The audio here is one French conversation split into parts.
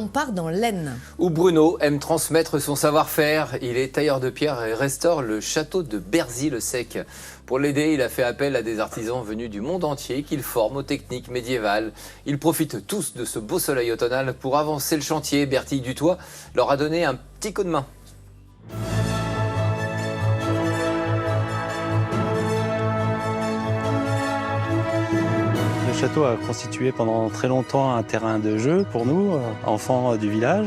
on part dans l'Aisne. Où Bruno aime transmettre son savoir-faire. Il est tailleur de pierre et restaure le château de Berzy-le-Sec. Pour l'aider, il a fait appel à des artisans venus du monde entier qu'il forme aux techniques médiévales. Ils profitent tous de ce beau soleil automnal pour avancer le chantier. Bertille Dutoit leur a donné un petit coup de main. Le château a constitué pendant très longtemps un terrain de jeu pour nous, enfants du village.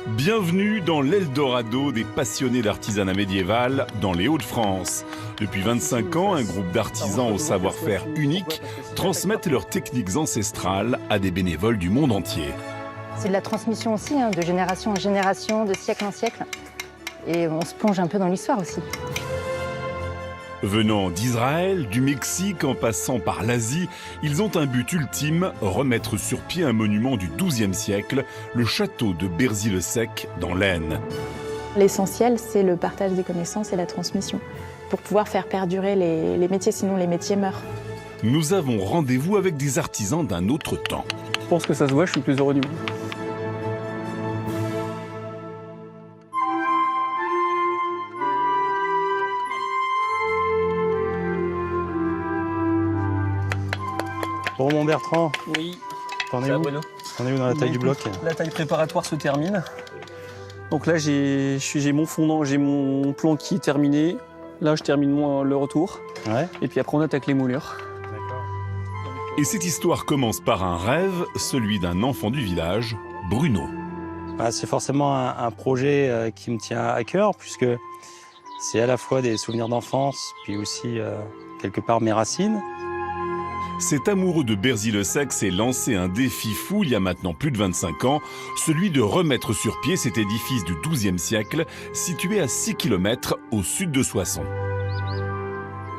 Bienvenue dans l'Eldorado des passionnés d'artisanat médiéval dans les Hauts-de-France. Depuis 25 ans, un groupe d'artisans au savoir-faire unique transmettent leurs techniques ancestrales à des bénévoles du monde entier. C'est de la transmission aussi, de génération en génération, de siècle en siècle. Et on se plonge un peu dans l'histoire aussi. Venant d'Israël, du Mexique, en passant par l'Asie, ils ont un but ultime, remettre sur pied un monument du XIIe siècle, le château de Berzy-le-Sec dans l'Aisne. L'essentiel, c'est le partage des connaissances et la transmission, pour pouvoir faire perdurer les métiers, sinon les métiers meurent. Nous avons rendez-vous avec des artisans d'un autre temps. Je pense que ça se voit, je suis le plus heureux du monde. Bon, mon Bertrand, Oui. t'en es où dans la taille du bloc? La taille préparatoire se termine. Donc là, j'ai mon fondant, j'ai mon plan qui est terminé. Là, je termine le retour. Ouais. Et puis après, on attaque les moulures. Et cette histoire commence par un rêve, celui d'un enfant du village, Bruno. C'est forcément un projet qui me tient à cœur, puisque c'est à la fois des souvenirs d'enfance, puis aussi quelque part mes racines. Cet amoureux de Berzy-le-Sec s'est lancé un défi fou il y a maintenant plus de 25 ans, celui de remettre sur pied cet édifice du XIIe siècle, situé à 6 km au sud de Soissons.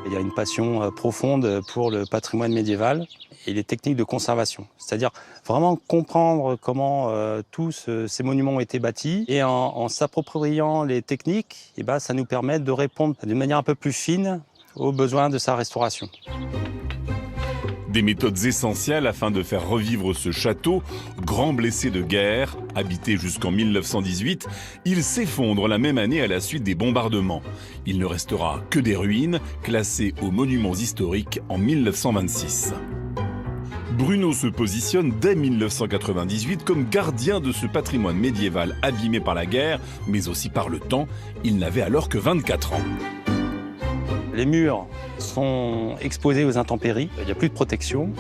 Il y a une passion profonde pour le patrimoine médiéval et les techniques de conservation. C'est-à-dire vraiment comprendre comment tous ces monuments ont été bâtis et en s'appropriant les techniques, ça nous permet de répondre d'une manière un peu plus fine aux besoins de sa restauration. Des méthodes essentielles afin de faire revivre ce château, grand blessé de guerre, habité jusqu'en 1918, il s'effondre la même année à la suite des bombardements. Il ne restera que des ruines, classées aux monuments historiques en 1926. Bruno se positionne dès 1998 comme gardien de ce patrimoine médiéval abîmé par la guerre, mais aussi par le temps. Il n'avait alors que 24 ans. Les murs sont exposés aux intempéries, il n'y a plus de protection.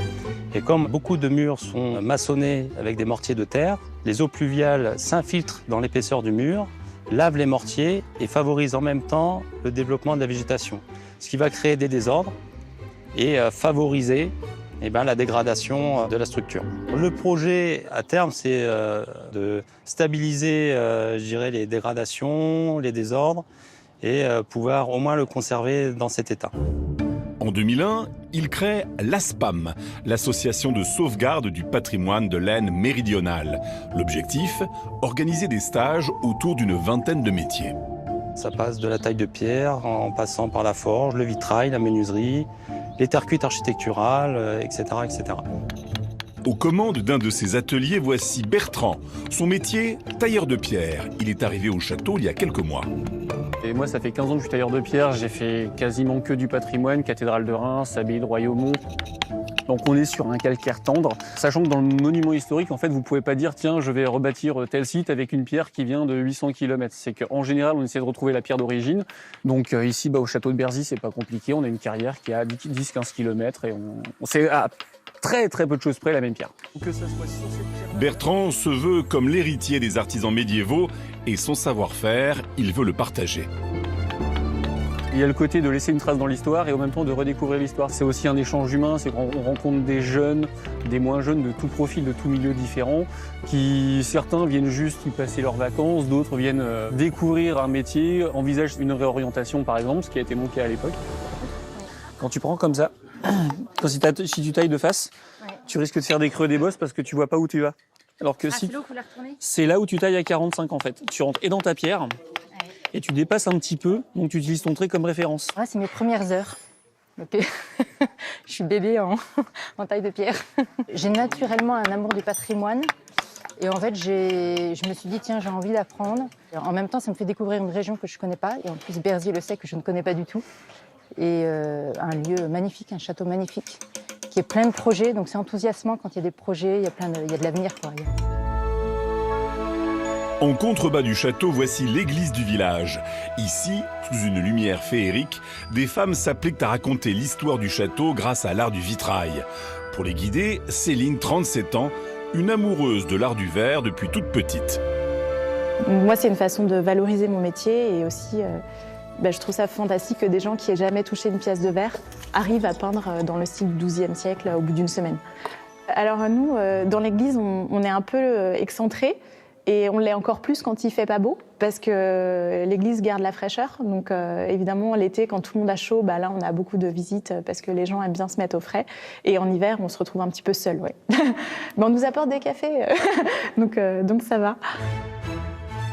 Et comme beaucoup de murs sont maçonnés avec des mortiers de terre, les eaux pluviales s'infiltrent dans l'épaisseur du mur, lavent les mortiers et favorisent en même temps le développement de la végétation. Ce qui va créer des désordres et favoriser la dégradation de la structure. Le projet à terme, c'est de stabiliser les dégradations, les désordres, et pouvoir au moins le conserver dans cet état. En 2001, il crée l'ASPAM, l'association de sauvegarde du patrimoine de l'Aisne méridionale. L'objectif, organiser des stages autour d'une vingtaine de métiers. Ça passe de la taille de pierre, en passant par la forge, le vitrail, la menuiserie, les terres cuites architecturales, etc., etc. Aux commandes d'un de ces ateliers, voici Bertrand. Son métier, tailleur de pierre. Il est arrivé au château il y a quelques mois. Et moi, ça fait 15 ans que je suis tailleur de pierre. J'ai fait quasiment que du patrimoine, cathédrale de Reims, abbaye de Royaumont. Donc on est sur un calcaire tendre, sachant que dans le monument historique, en fait, vous pouvez pas dire tiens, je vais rebâtir tel site avec une pierre qui vient de 800 km. C'est qu'en général, on essaie de retrouver la pierre d'origine. Donc ici, au château de Berzy, c'est pas compliqué. On a une carrière qui a 10-15 km et on sait à très peu de choses près la même pierre. Que ça soit sur cette pierre... Bertrand se veut comme l'héritier des artisans médiévaux et son savoir-faire, il veut le partager. Il y a le côté de laisser une trace dans l'histoire et en même temps de redécouvrir l'histoire. C'est aussi un échange humain, c'est qu'on rencontre des jeunes, des moins jeunes, de tout profil, de tout milieu différents, qui certains viennent juste y passer leurs vacances, d'autres viennent découvrir un métier, envisagent une réorientation par exemple, ce qui a été mon cas à l'époque. Quand tu prends comme ça, si tu tailles de face, tu risques de faire des creux des bosses parce que tu vois pas où tu vas. Alors que si c'est là où tu tailles à 45 en fait. Tu rentres et dans ta pierre et tu dépasses un petit peu, donc tu utilises ton trait comme référence. Ouais, c'est mes premières heures. Okay. Je suis bébé en taille de pierre. J'ai naturellement un amour du patrimoine Et en fait, je me suis dit, tiens, j'ai envie d'apprendre. En même temps, ça me fait découvrir une région que je ne connais pas. Et en plus, Berzy-le-Sec, que je ne connais pas du tout. Et un lieu magnifique, un château magnifique, qui est plein de projets. Donc c'est enthousiasmant quand il y a des projets, il y a de l'avenir, quoi. En contrebas du château, voici l'église du village. Ici, sous une lumière féerique, des femmes s'appliquent à raconter l'histoire du château grâce à l'art du vitrail. Pour les guider, Céline, 37 ans, une amoureuse de l'art du verre depuis toute petite. Moi, c'est une façon de valoriser mon métier et aussi, je trouve ça fantastique que des gens qui n'aient jamais touché une pièce de verre arrivent à peindre dans le style du XIIe siècle au bout d'une semaine. Alors nous, dans l'église, on est un peu excentrés. Et on l'est encore plus quand il fait pas beau, parce que l'église garde la fraîcheur. Donc évidemment, l'été, quand tout le monde a chaud, là, on a beaucoup de visites parce que les gens aiment bien se mettre au frais. Et en hiver, on se retrouve un petit peu seul, ouais. Mais on nous apporte des cafés, donc ça va.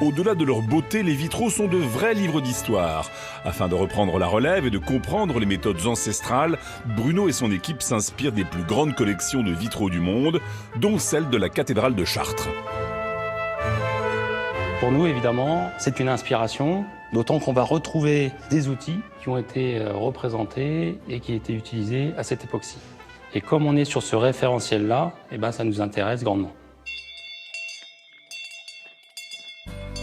Au-delà de leur beauté, les vitraux sont de vrais livres d'histoire. Afin de reprendre la relève et de comprendre les méthodes ancestrales, Bruno et son équipe s'inspirent des plus grandes collections de vitraux du monde, dont celle de la cathédrale de Chartres. Pour nous, évidemment, c'est une inspiration, d'autant qu'on va retrouver des outils qui ont été représentés et qui étaient utilisés à cette époque-ci. Et comme on est sur ce référentiel-là, ça nous intéresse grandement.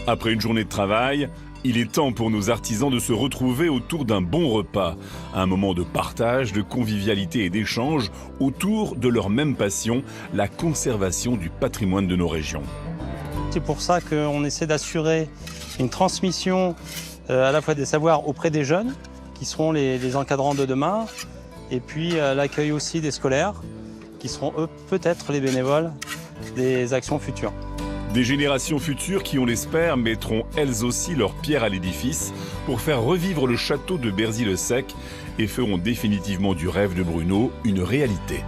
Après une journée de travail, il est temps pour nos artisans de se retrouver autour d'un bon repas. Un moment de partage, de convivialité et d'échange autour de leur même passion, la conservation du patrimoine de nos régions. C'est pour ça qu'on essaie d'assurer une transmission à la fois des savoirs auprès des jeunes, qui seront les encadrants de demain, et puis l'accueil aussi des scolaires, qui seront eux peut-être les bénévoles des actions futures. Des générations futures qui, on l'espère, mettront elles aussi leur pierre à l'édifice pour faire revivre le château de Berzy-le-Sec et feront définitivement du rêve de Bruno une réalité.